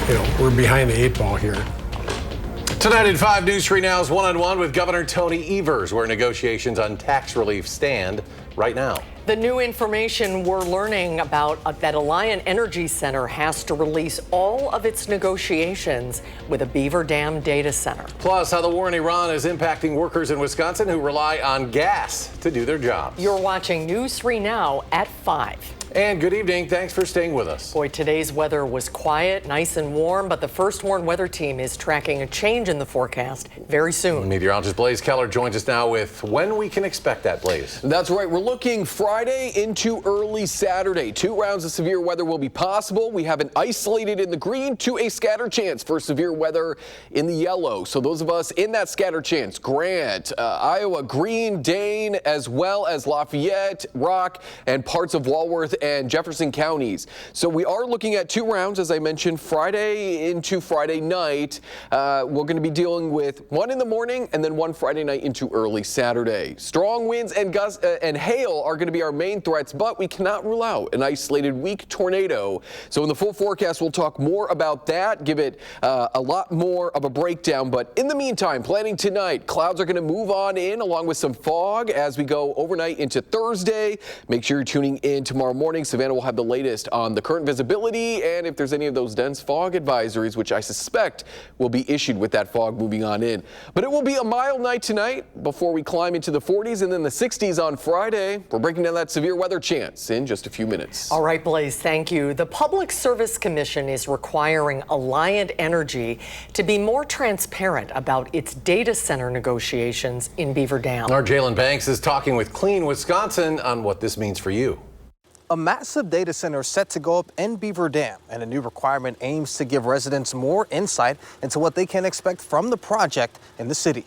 we're behind the 8 ball here. Tonight at 5 News 3 Now's One-on-One with Governor Tony Evers, where negotiations on tax relief stand right now. The new information we're learning about that Alliant Energy Center has to release all of its negotiations with a Beaver Dam data center. Plus, how the war in Iran is impacting workers in Wisconsin who rely on gas to do their jobs. You're watching News 3 Now at 5. And good evening. Thanks for staying with us. Boy, today's weather was quiet, nice and warm, but the First Warn Weather Team is tracking a change in the forecast very soon. Meteorologist Blaze Keller joins us now with when we can expect that, Blaze. That's right. We're looking Friday into early Saturday. 2 rounds of severe weather will be possible. We have an isolated in the green to a scatter chance for severe weather in the yellow. So those of us in that scatter chance, Grant, Iowa, Greene, Dane, as well as Lafayette, Rock, and parts of Walworth and Jefferson counties. So we are looking at 2 rounds, as I mentioned, Friday into Friday night. We're going to be dealing with 1 in the morning and then 1 Friday night into early Saturday. Strong winds and gusts and hail are going to be our main threats, but we cannot rule out an isolated weak tornado. So in the full forecast, we'll talk more about that, give it a lot more of a breakdown. But in the meantime, planning tonight, clouds are going to move on in along with some fog as we go overnight into Thursday. Make sure you're tuning in tomorrow morning. Savannah will have the latest on the current visibility and if there's any of those dense fog advisories, which I suspect will be issued with that fog moving on in. But it will be a mild night tonight before we climb into the 40s and then the 60s on Friday. We're breaking down that severe weather chance in just a few minutes. All right, Blaze, thank you. The Public Service Commission is requiring Alliant Energy to be more transparent about its data center negotiations in Beaver Dam. Our Jalen Banks is talking with Clean Wisconsin on what this means for you. A massive data center is set to go up in Beaver Dam, and a new requirement aims to give residents more insight into what they can expect from the project in the city.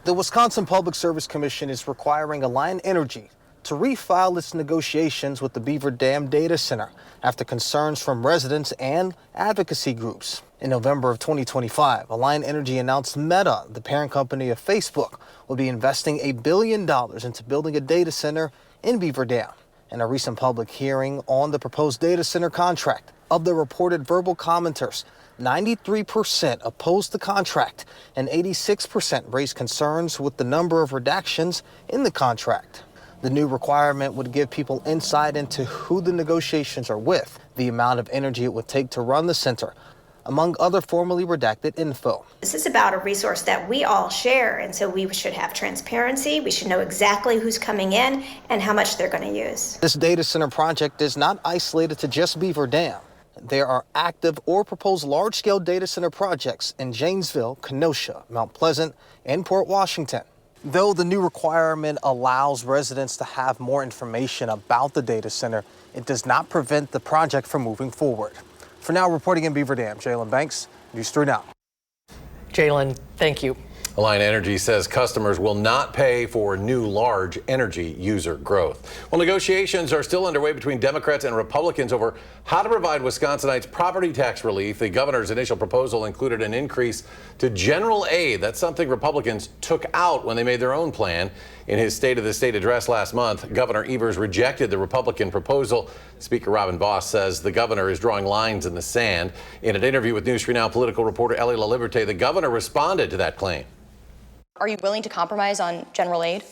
The Wisconsin Public Service Commission is requiring Alliant Energy to refile its negotiations with the Beaver Dam data center after concerns from residents and advocacy groups. In November of 2025, Alliant Energy announced Meta, the parent company of Facebook, will be investing $1 billion into building a data center in Beaver Dam. In a recent public hearing on the proposed data center contract, of the reported verbal commenters, 93% opposed the contract and 86% raised concerns with the number of redactions in the contract. The new requirement would give people insight into who the negotiations are with, the amount of energy it would take to run the center, among other formally redacted info. This is about a resource that we all share, and so we should have transparency. We should know exactly who's coming in and how much they're going to use. This data center project is not isolated to just Beaver Dam. There are active or proposed large-scale data center projects in Janesville, Kenosha, Mount Pleasant, and Port Washington. Though the new requirement allows residents to have more information about the data center, it does not prevent the project from moving forward. For now, reporting in Beaver Dam, Jalen Banks, News 3 Now. Jalen, thank you. Alliant Energy says customers will not pay for new large energy user growth. Well, negotiations are still underway between Democrats and Republicans over how to provide Wisconsinites property tax relief. The governor's initial proposal included an increase to general aid. That's something Republicans took out when they made their own plan. In his State of the State address last month, Governor Evers rejected the Republican proposal. Speaker Robin Vos says the governor is drawing lines in the sand. In an interview with News 3 Now political reporter Ellie LaLiberte, the governor responded to that claim. Are you willing to compromise on general aid?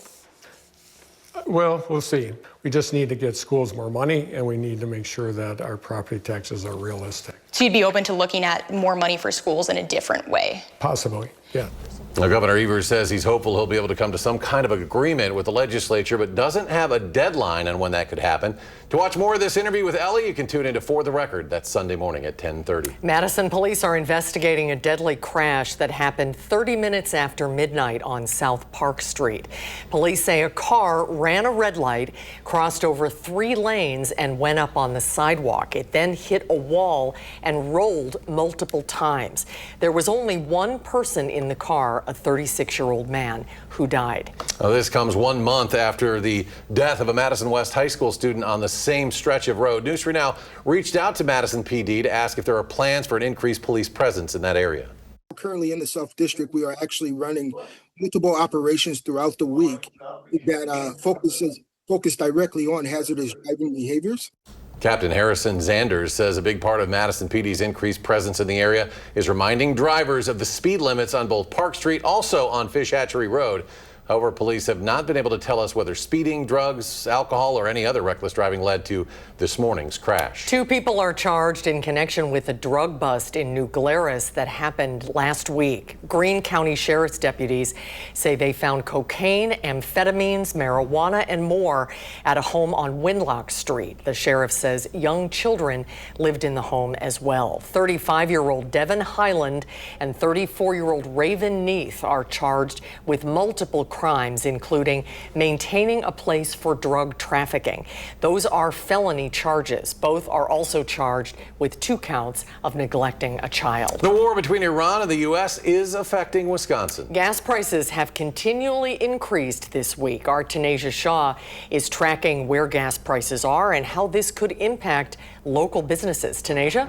Well, we'll see. We just need to get schools more money, and we need to make sure that our property taxes are realistic. So you'd be open to looking at more money for schools in a different way? Possibly, yeah. Now, Governor Evers says he's hopeful he'll be able to come to some kind of agreement with the legislature, but doesn't have a deadline on when that could happen. To watch more of this interview with Ellie, you can tune into For the Record. That's Sunday morning at 10:30. Madison police are investigating a deadly crash that happened 30 minutes after midnight on South Park Street. Police say a car ran a red light, crossed over 3 lanes, and went up on the sidewalk. It then hit a wall and rolled multiple times. There was only one person in the car, a 36-year-old man, who died. Now, this comes 1 month after the death of a Madison West High School student on the same stretch of road. News 3 Now reached out to Madison PD to ask if there are plans for an increased police presence in that area. Currently in the South District, we are actually running multiple operations throughout the week that focus directly on hazardous driving behaviors. Captain Harrison Zanders says a big part of Madison PD's increased presence in the area is reminding drivers of the speed limits on both Park Street, also on Fish Hatchery Road. However, police have not been able to tell us whether speeding, drugs, alcohol, or any other reckless driving led to this morning's crash. 2 people are charged in connection with a drug bust in New Glarus that happened last week. Greene County Sheriff's deputies say they found cocaine, amphetamines, marijuana, and more at a home on Winlock Street. The sheriff says young children lived in the home as well. 35-year-old Devin Highland and 34-year-old Raven Neath are charged with multiple crimes, including maintaining a place for drug trafficking. Those are felony charges. Both are also charged with 2 counts of neglecting a child. The war between Iran and the U.S. is affecting Wisconsin. Gas prices have continually increased this week. Our Tanisha Shaw is tracking where gas prices are and how this could impact local businesses. Tanisha?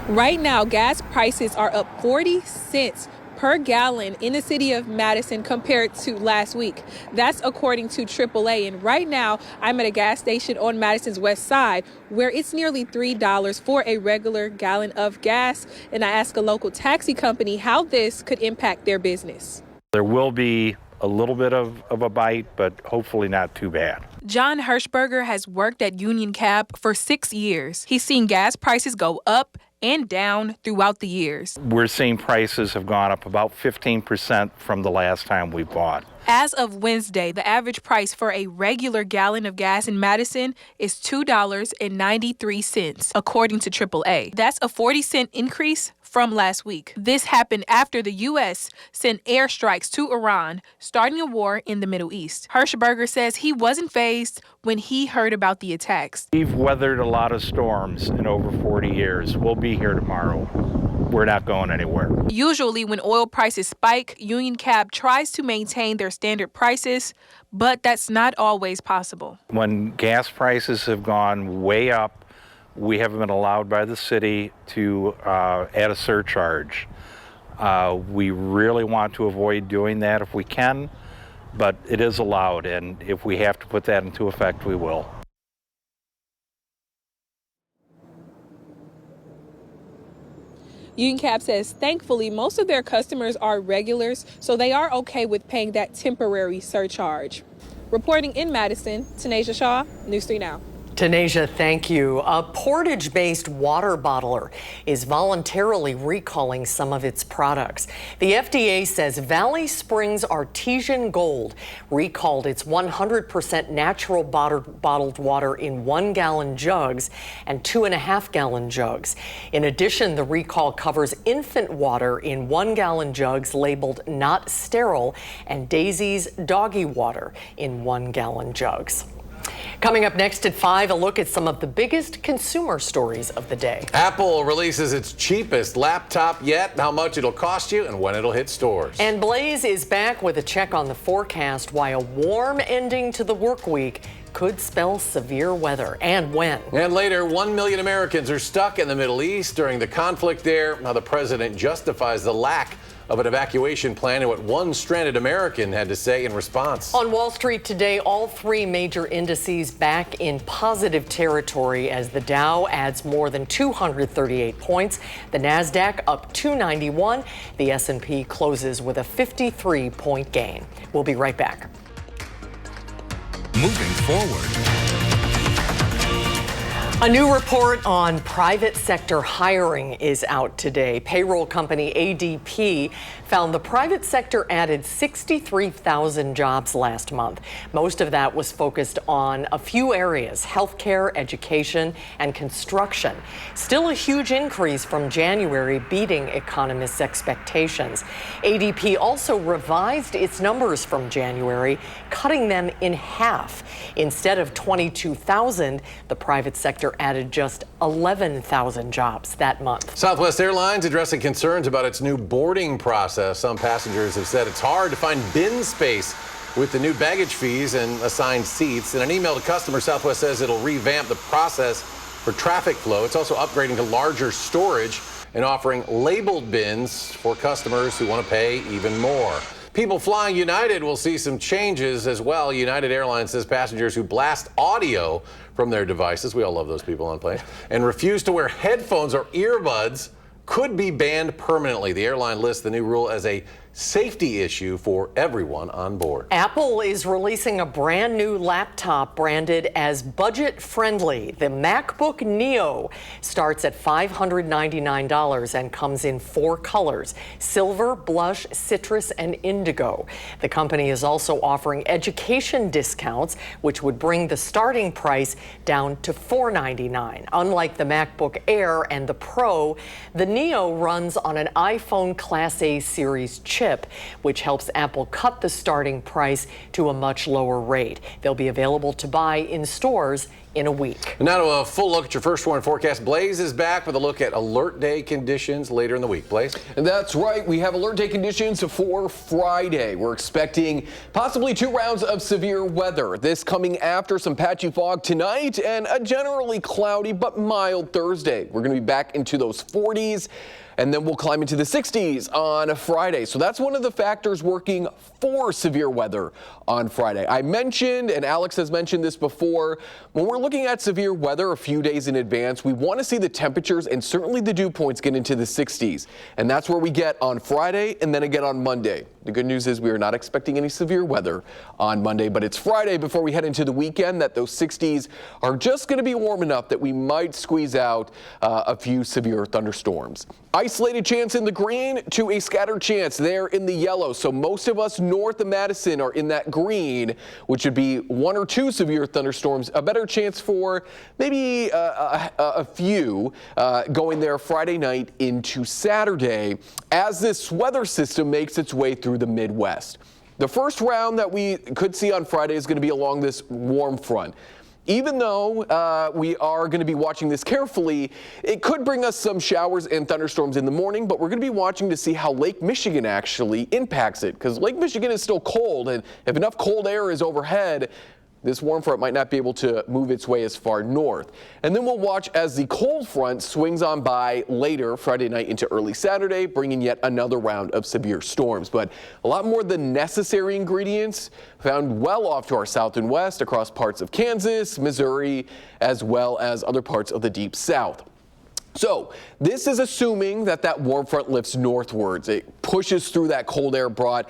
Right now, gas prices are up 40 cents per gallon in the city of Madison compared to last week. That's according to AAA. And right now, I'm at a gas station on Madison's west side where it's nearly $3 for a regular gallon of gas. And I asked a local taxi company how this could impact their business. There will be a little bit of a bite, but hopefully not too bad. John Hirschberger has worked at Union Cab for 6 years. He's seen gas prices go up and down throughout the years. We're seeing prices have gone up about 15% from the last time we bought. As of Wednesday, the average price for a regular gallon of gas in Madison is $2.93, according to AAA. That's a 40-cent increase from last week. This happened after the U.S. sent airstrikes to Iran, starting a war in the Middle East. Hirschberger says he wasn't fazed when he heard about the attacks. We've weathered a lot of storms in over 40 years. We'll be here tomorrow. We're not going anywhere. Usually when oil prices spike, Union Cab tries to maintain their standard prices, but that's not always possible. When gas prices have gone way up, we haven't been allowed by the city to add a surcharge. We really want to avoid doing that if we can, but it is allowed, and if we have to put that into effect, we will. Union Cab says thankfully most of their customers are regulars, so they are okay with paying that temporary surcharge. Reporting in Madison, Tanisha Shaw, News 3 Now. Tanisha, thank you. A Portage-based water bottler is voluntarily recalling some of its products. The FDA says Valley Springs Artesian Gold recalled its 100% natural bottled water in 1-gallon jugs and 2.5-gallon jugs. In addition, the recall covers infant water in 1-gallon jugs labeled not sterile and Daisy's doggy water in 1-gallon jugs. Coming up next at 5, a look at some of the biggest consumer stories of the day. Apple releases its cheapest laptop yet, how much it'll cost you, and when it'll hit stores. And Blaze is back with a check on the forecast, why a warm ending to the work week could spell severe weather, and when. And later, 1 million Americans are stuck in the Middle East during the conflict there. Now the president justifies the lack of an evacuation plan and what one stranded American had to say in response. On Wall Street today, all 3 major indices back in positive territory as the Dow adds more than 238 points. The Nasdaq up 291. The S&P closes with a 53-point gain. We'll be right back. Moving forward. A new report on private sector hiring is out today. Payroll company ADP found the private sector added 63,000 jobs last month. Most of that was focused on a few areas: healthcare, education, and construction. Still a huge increase from January, beating economists' expectations. ADP also revised its numbers from January, cutting them in half. Instead of 22,000, the private sector added just 11,000 jobs that month. Southwest Airlines addressing concerns about its new boarding process. Some passengers have said it's hard to find bin space with the new baggage fees and assigned seats. In an email to customers, Southwest says it'll revamp the process for traffic flow. It's also upgrading to larger storage and offering labeled bins for customers who want to pay even more. People flying United will see some changes as well. United Airlines says passengers who blast audio from their devices, we all love those people on planes, and refuse to wear headphones or earbuds could be banned permanently. The airline lists the new rule as a safety issue for everyone on board. Apple is releasing a brand new laptop branded as budget friendly. The MacBook Neo starts at $599 and comes in 4 colors: silver, blush, citrus, and indigo. The company is also offering education discounts, which would bring the starting price down to $499. Unlike the MacBook Air and the Pro, the Neo runs on an iPhone Class A series chip, which helps Apple cut the starting price to a much lower rate. They'll be available to buy in stores in a week. Now to a full look at your first warning forecast. Blaze is back with a look at alert day conditions later in the week. Blaze? And that's right. We have alert day conditions for Friday. We're expecting possibly 2 rounds of severe weather. This coming after some patchy fog tonight and a generally cloudy but mild Thursday. We're going to be back into those 40s. And then we'll climb into the 60s on a Friday. So that's one of the factors working for severe weather on Friday. I mentioned, and Alex has mentioned this before, when we're looking at severe weather a few days in advance, we want to see the temperatures and certainly the dew points get into the 60s. And that's where we get on Friday and then again on Monday. The good news is we are not expecting any severe weather on Monday, but it's Friday before we head into the weekend that those 60s are just going to be warm enough that we might squeeze out a few severe thunderstorms. Isolated chance in the green to a scattered chance there in the yellow. So most of us north of Madison are in that green, which would be 1 or 2 severe thunderstorms. A better chance for maybe a few going there Friday night into Saturday as this weather system makes its way through the Midwest. The first round that we could see on Friday is going to be along this warm front. Even though we are going to be watching this carefully, it could bring us some showers and thunderstorms in the morning, but we're going to be watching to see how Lake Michigan actually impacts it, because Lake Michigan is still cold, and if enough cold air is overhead, this warm front might not be able to move its way as far north. And then we'll watch as the cold front swings on by later Friday night into early Saturday, bringing yet another round of severe storms. But a lot more than necessary ingredients found well off to our south and west across parts of Kansas, Missouri, as well as other parts of the deep south. So this is assuming that that warm front lifts northwards. It pushes through that cold air brought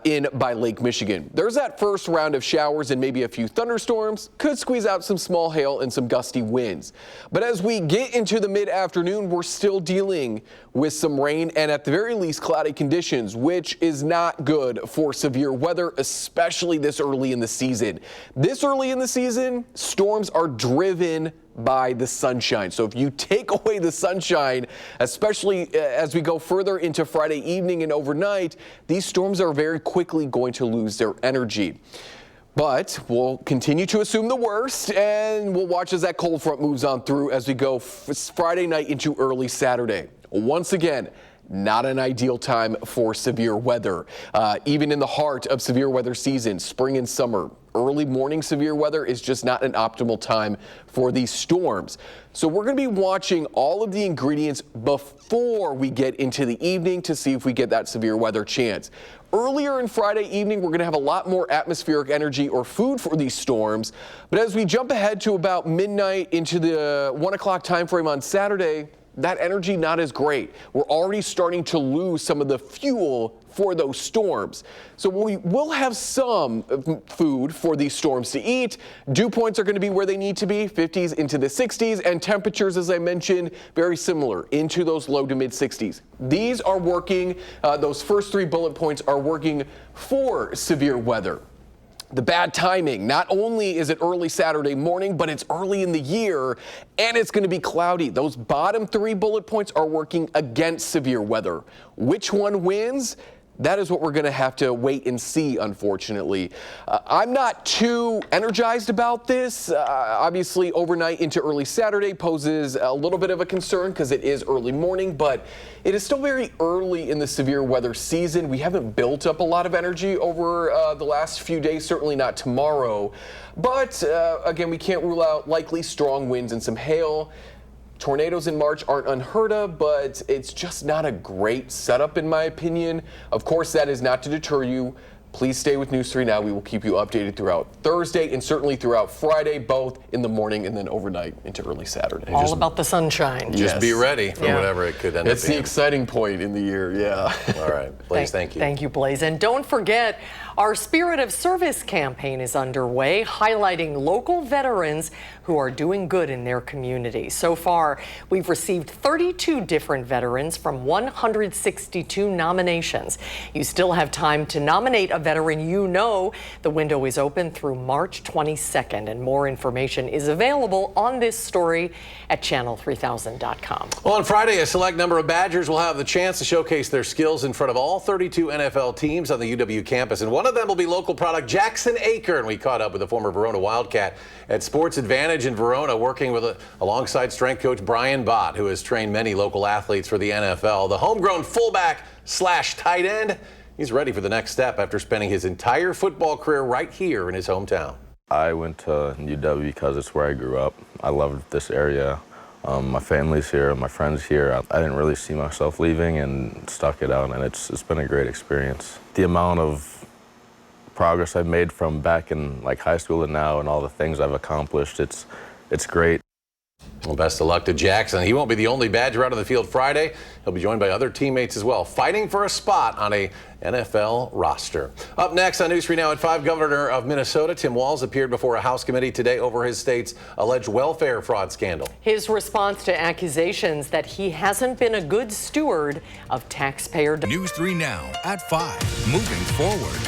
in by Lake Michigan. There's that first round of showers and maybe a few thunderstorms. Could squeeze out some small hail and some gusty winds. But as we get into the mid-afternoon, we're still dealing with some rain and at the very least cloudy conditions, which is not good for severe weather, especially this early in the season. This early in the season, storms are driven by the sunshine. So if you take away the sunshine, especially as we go further into Friday evening and overnight, these storms are very quickly going to lose their energy. But we'll continue to assume the worst, and we'll watch as that cold front moves on through as we go Friday night into early Saturday. Once again, not an ideal time for severe weather. Even in the heart of severe weather season, spring and summer, early morning severe weather is just not an optimal time for these storms. So we're going to be watching all of the ingredients before we get into the evening to see if we get that severe weather chance. Earlier in Friday evening, we're going to have a lot more atmospheric energy or food for these storms. But as we jump ahead to about midnight into the 1 o'clock time frame on Saturday, that energy not as great. We're already starting to lose some of the fuel for those storms. So we will have some food for these storms to eat. Dew points are going to be where they need to be, 50s into the 60s, and temperatures, as I mentioned, very similar into those low to mid 60s. These are working, those first 3 bullet points are working for severe weather. The bad timing, not only is it early Saturday morning, but it's early in the year and it's going to be cloudy. Those bottom 3 bullet points are working against severe weather. Which one wins? That is what we're going to have to wait and see, unfortunately. I'm not too energized about this. Obviously, overnight into early Saturday poses a little bit of a concern because it is early morning, but it is still very early in the severe weather season. We haven't built up a lot of energy over the last few days, certainly not tomorrow. But again, we can't rule out likely strong winds and some hail. Tornadoes in March aren't unheard of, but it's just not a great setup in my opinion. Of course, that is not to deter you. Please stay with News 3 Now. We will keep you updated throughout Thursday and certainly throughout Friday, both in the morning and then overnight into early Saturday. All about the sunshine. Just be ready for whatever it could end up being. It's the exciting point in the year, yeah. All right, Blaze, thank you. Thank you, Blaze. And don't forget, our Spirit of Service campaign is underway, highlighting local veterans who are doing good in their community. So far, we've received 32 different veterans from 162 nominations. You still have time to nominate a veteran you know. The window is open through March 22nd, and more information is available on this story at channel3000.com. Well, on Friday, a select number of Badgers will have the chance to showcase their skills in front of all 32 NFL teams on the UW campus, and one of them will be local product Jackson Aker, and we caught up with a former Verona Wildcat at Sports Advantage in Verona, working with alongside strength coach Brian Bott, who has trained many local athletes for the NFL. The homegrown fullback / tight end, he's ready for the next step after spending his entire football career right here in his hometown. I went to UW because it's where I grew up. I loved this area. My family's here, my friends here. I didn't really see myself leaving and stuck it out, and it's been a great experience. The amount of progress I've made from back in like high school to now and all the things I've accomplished, it's great. Well, best of luck to Jackson. He won't be the only Badger out on the field Friday. He'll be joined by other teammates as well, fighting for a spot on a NFL roster. Up next on News 3 Now at 5, Governor of Minnesota Tim Walz appeared before a House committee today over his state's alleged welfare fraud scandal. His response to accusations that he hasn't been a good steward of taxpayer dollars. News 3 Now at 5, moving forward.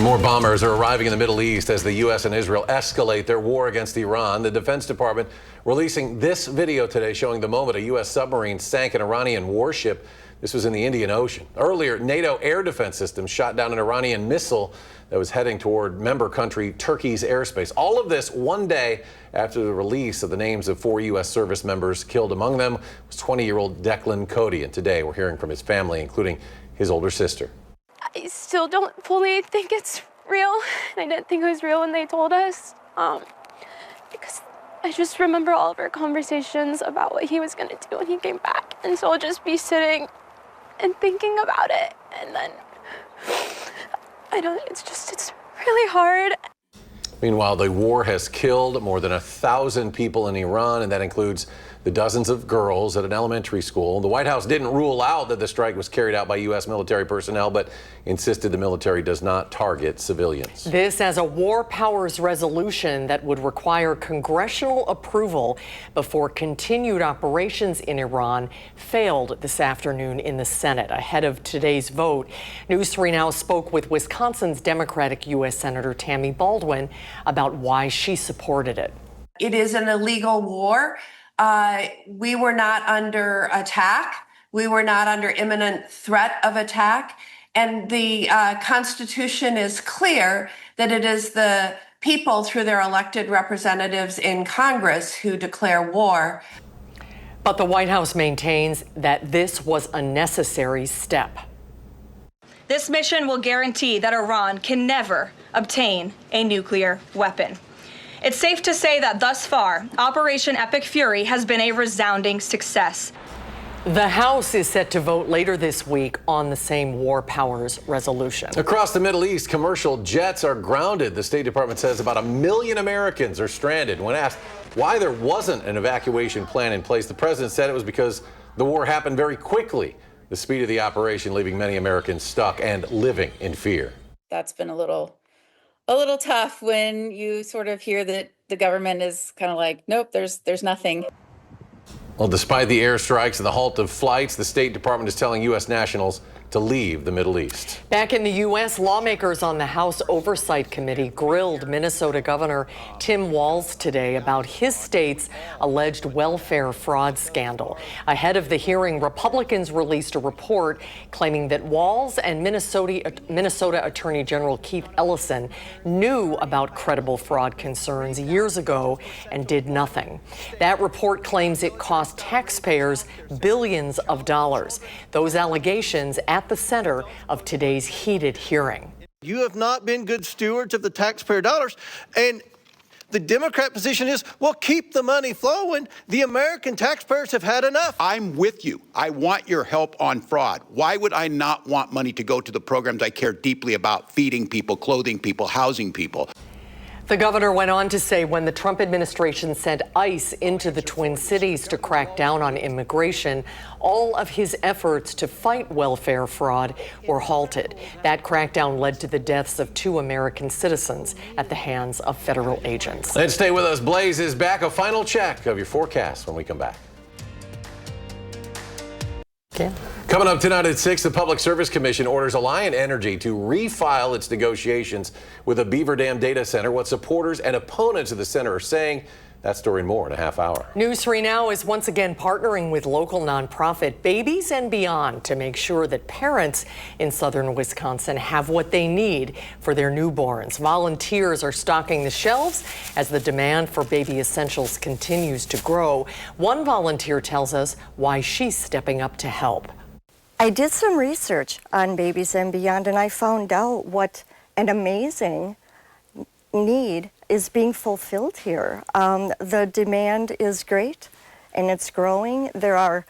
More bombers are arriving in the Middle East as the U.S. and Israel escalate their war against Iran. The Defense Department releasing this video today showing the moment a U.S. submarine sank an Iranian warship. This was in the Indian Ocean. Earlier, NATO air defense systems shot down an Iranian missile that was heading toward member country Turkey's airspace. All of this one day after the release of the names of 4 U.S. service members killed. Among them was 20-year-old Declan Cody. And today we're hearing from his family, including his older sister. I still don't fully think it's real. I didn't think it was real when they told us. Because I just remember all of our conversations about what he was going to do when he came back. And so I'll just be sitting and thinking about it. And then, it's really hard. Meanwhile, the war has killed more than 1,000 people in Iran, and that includes the dozens of girls at an elementary school. The White House didn't rule out that the strike was carried out by U.S. military personnel, but insisted the military does not target civilians. This as a war powers resolution that would require congressional approval before continued operations in Iran failed this afternoon in the Senate. Ahead of today's vote, News 3 Now spoke with Wisconsin's Democratic U.S. Senator Tammy Baldwin about why she supported it. It is an illegal war. We were not under attack. We were not under imminent threat of attack. And the Constitution is clear that it is the people through their elected representatives in Congress who declare war. But the White House maintains that this was a necessary step. This mission will guarantee that Iran can never obtain a nuclear weapon. It's safe to say that thus far, Operation Epic Fury has been a resounding success. The House is set to vote later this week on the same war powers resolution. Across the Middle East, commercial jets are grounded. The State Department says about 1 million Americans are stranded. When asked why there wasn't an evacuation plan in place, the president said it was because the war happened very quickly. The speed of the operation leaving many Americans stuck and living in fear. That's been a little tough when you sort of hear that the government is kind of like, nope, there's nothing. Well, despite the airstrikes and the halt of flights, the State Department is telling U.S. nationals to leave the Middle East. Back in the U.S., lawmakers on the House Oversight Committee grilled Minnesota Governor Tim Walz today about his state's alleged welfare fraud scandal. Ahead of the hearing, Republicans released a report claiming that Walz and Minnesota Attorney General Keith Ellison knew about credible fraud concerns years ago and did nothing. That report claims it cost taxpayers billions of dollars. Those allegations at the center of today's heated hearing. You have not been good stewards of the taxpayer dollars. And The Democrat position is, well, keep the money flowing. The American taxpayers have had enough. I'm with you. I want your help on fraud. Why would I not want money to go to the programs I care deeply about, feeding people, clothing people, housing people? The governor went on to say when the Trump administration sent ICE into the Twin Cities to crack down on immigration, all of his efforts to fight welfare fraud were halted. That crackdown led to the deaths of 2 American citizens at the hands of federal agents. And stay with us. Blaze is back. A final check of your forecast when we come back. Okay. Coming up tonight at 6, the Public Service Commission orders Alliant Energy to refile its negotiations with a Beaver Dam data center. What supporters and opponents of the center are saying. That story and more in a half hour. News 3 Now is once again partnering with local nonprofit Babies and Beyond to make sure that parents in southern Wisconsin have what they need for their newborns. Volunteers are stocking the shelves as the demand for baby essentials continues to grow. One volunteer tells us why she's stepping up to help. I did some research on Babies and Beyond, and I found out what an amazing need is being fulfilled here. The demand is great, and it's growing. There are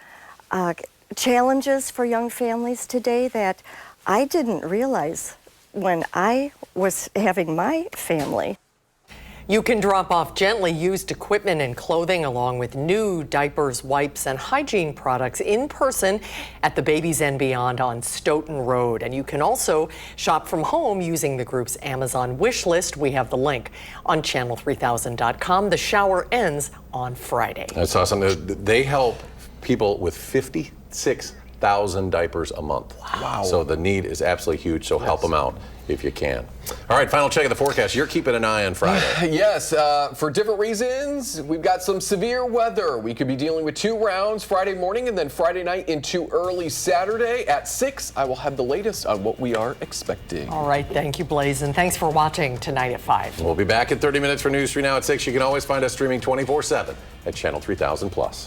challenges for young families today that I didn't realize when I was having my family. You can drop off gently used equipment and clothing along with new diapers, wipes, and hygiene products in person at the Babies and Beyond on Stoughton Road. And you can also shop from home using the group's Amazon wish list. We have the link on channel3000.com. The shower ends on Friday. That's awesome. They help people with 56,000 diapers a month. Wow. So the need is absolutely huge. So help them out if you can. All right, final check of the forecast. You're keeping an eye on Friday. Yes, for different reasons. We've got some severe weather. We could be dealing with 2 rounds Friday morning and then Friday night into early Saturday. At 6, I will have the latest on what we are expecting. All right, thank you, Blaze, and thanks for watching tonight at 5. We'll be back in 30 minutes for News 3 Now at 6. You can always find us streaming 24/7 at Channel 3000 Plus.